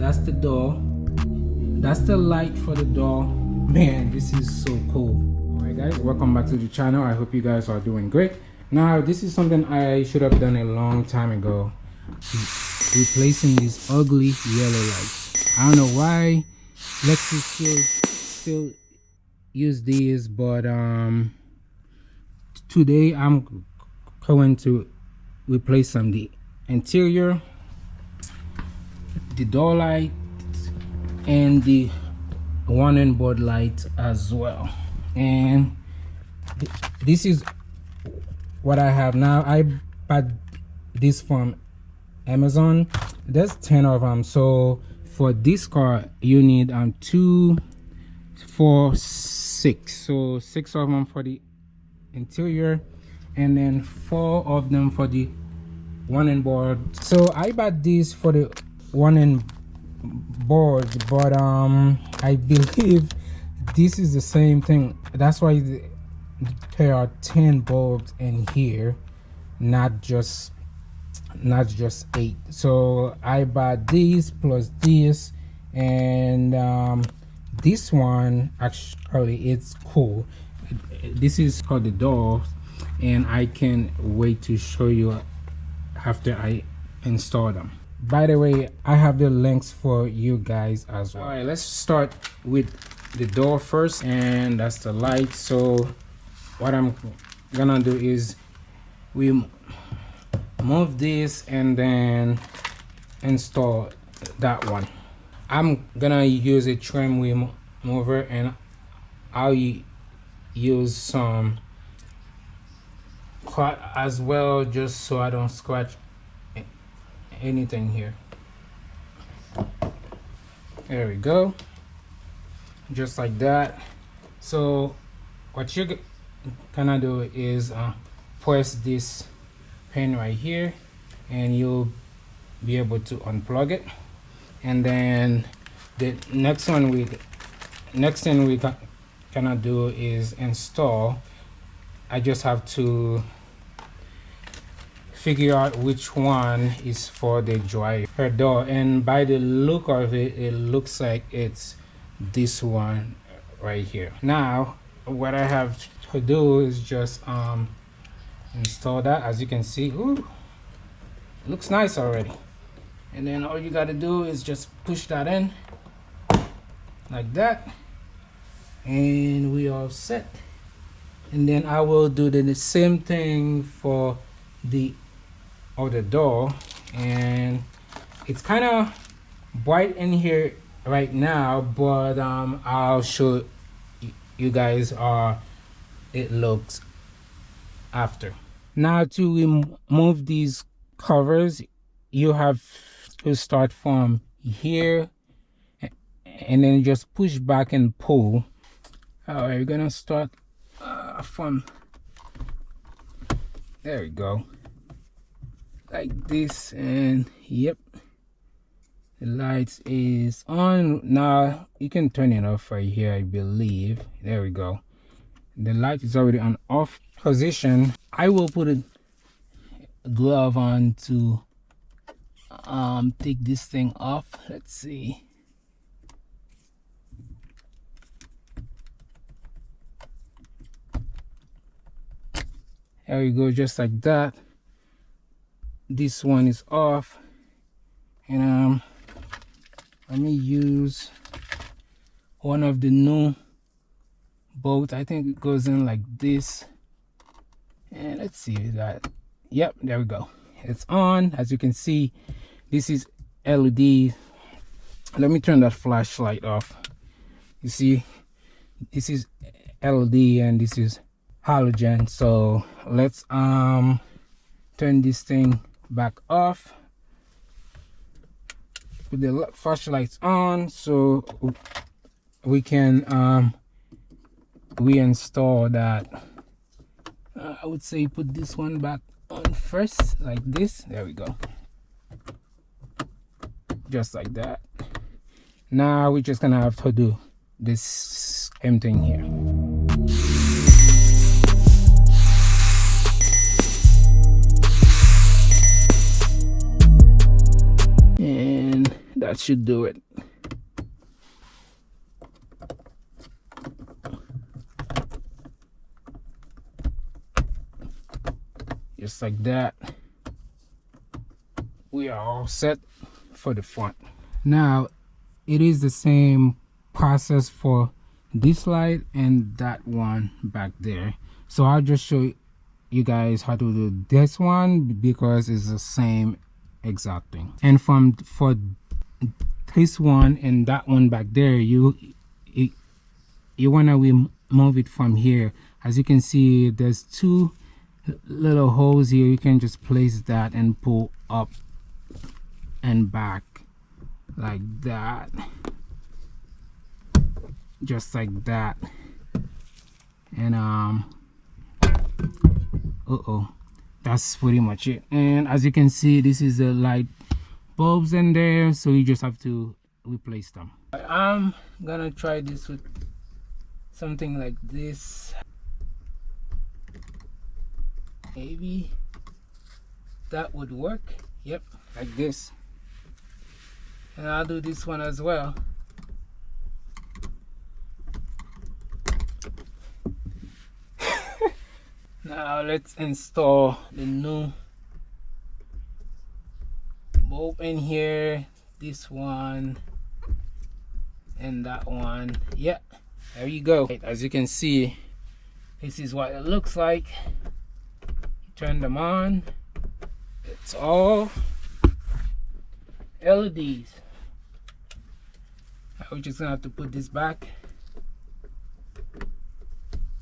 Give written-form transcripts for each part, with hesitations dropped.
that's the door. That's the light for the door. Man, this is so cool. Alright guys, welcome back to the channel. I hope you guys are doing great. Now this is something I should have done a long time ago, replacing these ugly yellow lights. I don't know why Lexus still use these, but today I'm going to replace some the interior, the door light, and the warning board light as well. And this is what I have now. I bought this from Amazon. There's 10 of them, so for this car you need 2, 4, 6, so 6 of them for the interior and then 4 of them for the warning board. So I bought this for the warning board, but I believe this is the same thing. That's why there are 10 bulbs in here, not just 8. So I bought these plus this, and this one actually it's cool. This is called the door, and I can't wait to show you after I install them. By the way, I have the links for you guys as well. All right, let's start with the door first, and that's the light. So what I'm gonna do is we move this and then install that one. I'm gonna use a trim wheel mover, and I'll use some cut as well, just so I don't scratch anything here. There we go, just like that. So what you're gonna do is press this pin right here, and you'll be able to unplug it. And then the next thing we gonna do is install. I just have to figure out which one is for the driver door, and by the look of it, it looks like it's this one right here. Now what I have to do is just install that. As you can see, ooh, looks nice already. And then all you got to do is just push that in like that, and we are set. And then I will do the same thing for the other door. And it's kind of bright in here right now, but I'll show you guys it looks after. Now to remove these covers, you have to start from here and then just push back and pull. All right, we're gonna start from there. We go, like this, and yep, the lights is on. Now you can turn it off right here, I believe. There we go, the light is already on off position. I will put a glove on to take this thing off. Let's see. There we go, just like that. This one is off, and let me use one of the new bolts. I think it goes in like this, and let's see that. Yep, there we go, it's on. As you can see, this is LED. Let me turn that flashlight off. You see, this is LED and this is halogen. So let's turn this thing back off. Put the flashlights on so we can reinstall that. I would say put this one back on first, like this. There we go, just like that. Now we're just gonna have to do this same thing here. that should do it. Just like that, we are all set for the front. Now it is the same process for this light and that one back there, so I'll just show you guys how to do this one because it's the same exact thing. And for this one and that one back there, you want to remove it from here. As you can see, there's two little holes here. You can just place that and pull up and back like that, just like that. And that's pretty much it. And as you can see, this is the light bulbs in there, so you just have to replace them. I'm gonna try this with something like this. Maybe that would work. Yep, like this. And I'll do this one as well. Now let's install the new bulb in here. This one and that one. Yeah, there you go. As you can see, this is what it looks like. Turn them on. It's all LEDs. We're just gonna have to put this back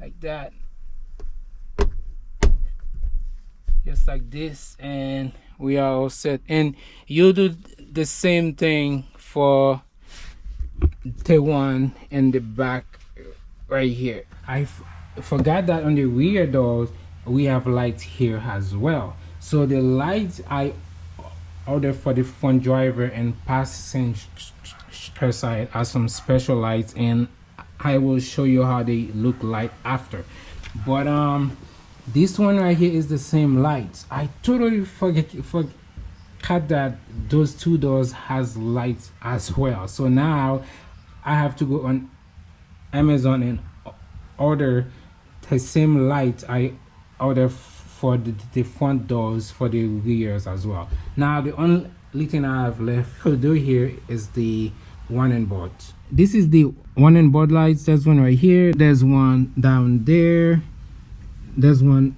like that, just like this, and we are all set. And you do the same thing for the one in the back right here. I forgot that on the rear doors we have lights here as well. So the lights I ordered for the front driver and passenger side are some special lights, and I will show you how they look like after. But this one right here is the same lights. I totally forgot that those two doors has lights as well. So now I have to go on Amazon and order the same light I order for the front doors for the rears as well. Now the only thing I have left to do here is the warning board. This is the warning board lights. There's one right here, there's one down there, there's one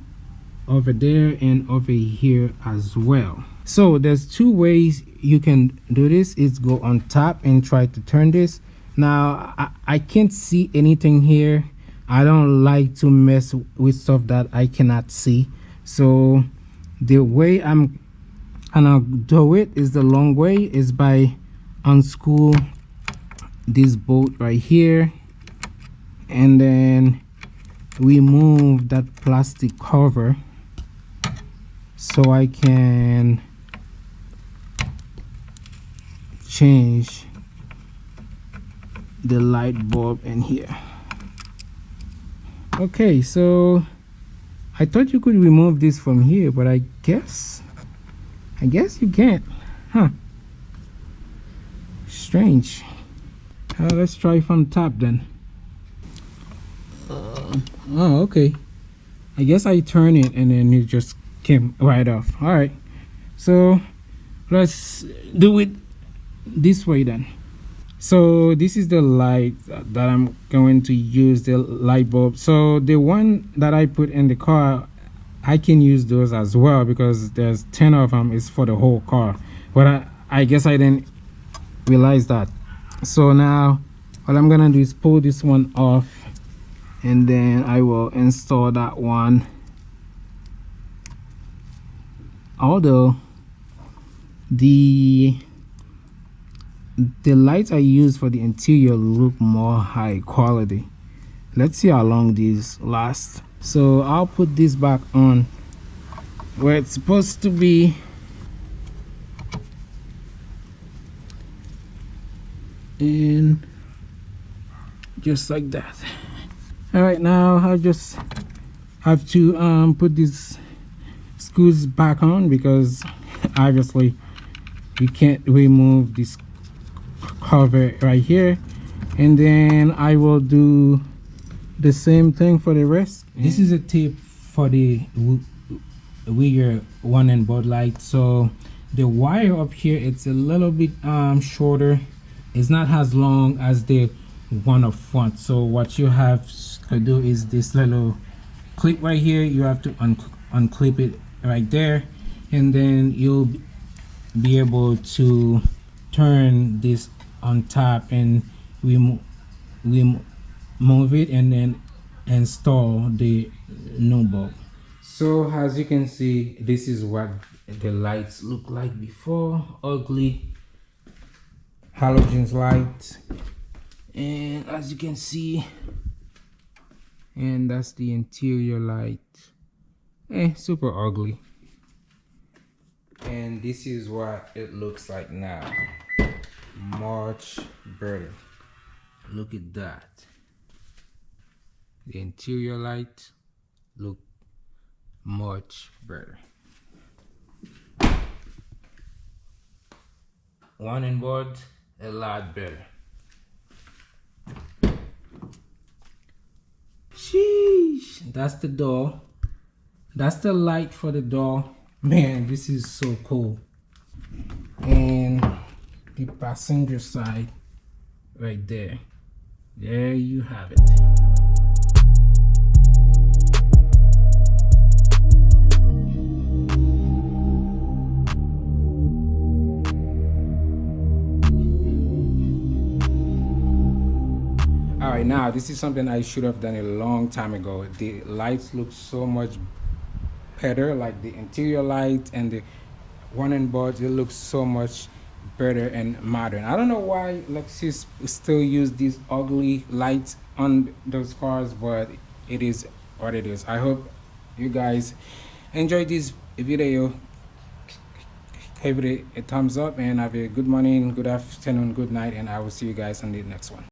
over there, and over here as well. So there's two ways you can do this. Is go on top and try to turn this. Now I can't see anything here. I don't like to mess with stuff that I cannot see. So the way I'm gonna do it is the long way, is by unscrew this bolt right here and then remove that plastic cover so I can change the light bulb in here. Okay, so I thought you could remove this from here, but I guess you can't. Huh, strange. Let's try from top then. Oh, okay, I guess I turn it and then it just came right off. All right, so let's do it this way then. So this is the light that I'm going to use, the light bulb. So the one that I put in the car, I can use those as well because there's 10 of them. It's for the whole car, but I guess I didn't realize that. So now what I'm gonna do is pull this one off, and then I will install that one. Although the lights I use for the interior look more high quality. Let's see how long these last. So I'll put this back on where it's supposed to be, and just like that. All right, now I just have to put these screws back on because obviously you can't remove this hover right here, and then I will do the same thing for the rest. This is a tip for the rear one and board light. So the wire up here, it's a little bit shorter. It's not as long as the one up front. So what you have to do is this little clip right here, you have to unclip it right there, and then you'll be able to turn this on top and remove it and then install the new bulb. So as you can see, this is what the lights look like before. Ugly halogen light, and as you can see, and that's the interior light. Super ugly. And this is what it looks like now. Much better. Look at that. The interior light look much better. One and board, a lot better. Sheesh. That's the door. That's the light for the door. Man, this is so cool. And the passenger side right there. There you have it. All right, now this is something I should have done a long time ago. The lights look so much better, like the interior light and the one and board, it looks so much better and modern. I don't know why Lexus still use these ugly lights on those cars, but it is what it is. I hope you guys enjoyed this video. Give it a thumbs up and have a good morning, good afternoon, good night, and I will see you guys on the next one.